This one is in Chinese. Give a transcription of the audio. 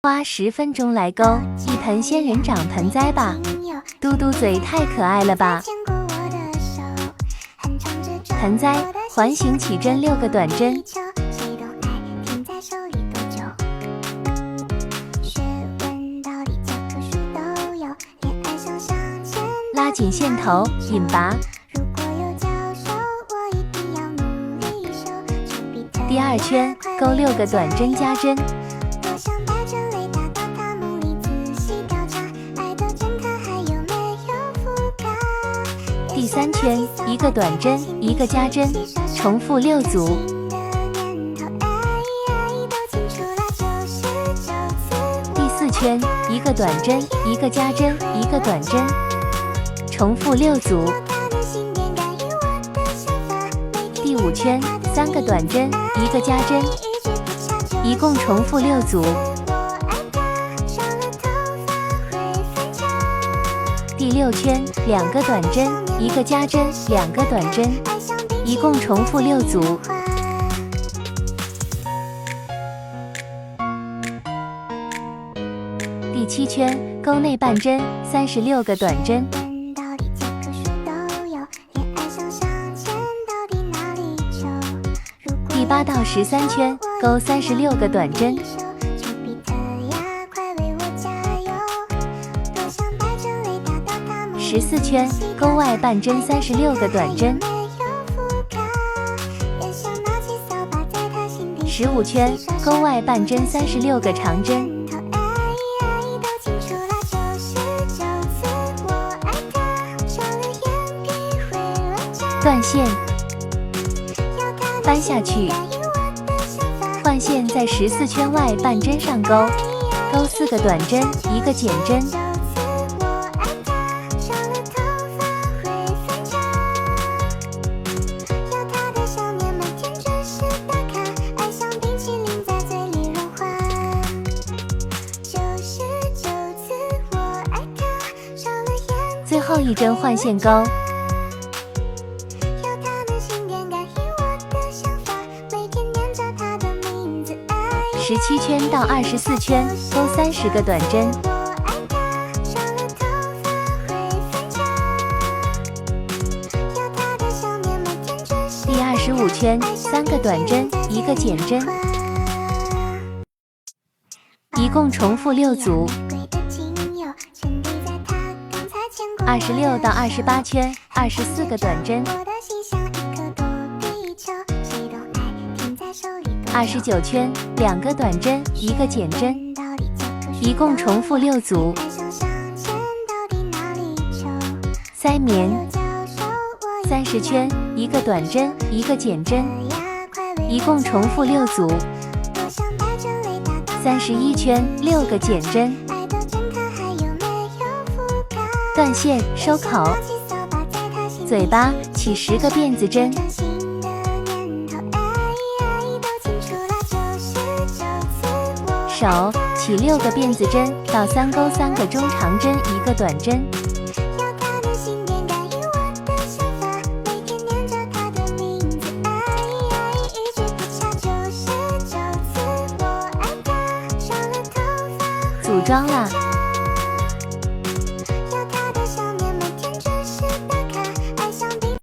花10分钟来勾一盆仙人掌盆栽吧。嘟嘟嘴太可爱了吧！盆栽环形起针6个短针，拉紧线头，引拔。第2圈勾6个短针加针。第3圈1个短针1个加针，重复6组。第4圈1个短针1个加针1个短针，重复6组。第5圈3个短针1个加针，一共重复6组。第6圈2个短针1个加针2个短针，一共重复6组。第7圈勾内半针36个短针。第8到13圈勾36个短针。14圈勾外半针36个短针。15圈勾外半针36个长针。断线，扳下去，换线在14圈外半针上勾4个短针1个减针。最后一针换线勾。17圈到24圈勾30个短针。第25圈3个短针1个减针，一共重复6组。26到28圈24个短针。29圈2个短针1个减针，一共重复6组。塞棉，30圈1个短针1个减针，一共重复6组。31圈6个减针。断线收口，嘴巴起10个辫子针。手起6个辫子针到3勾3个中长针1个短针。组装了。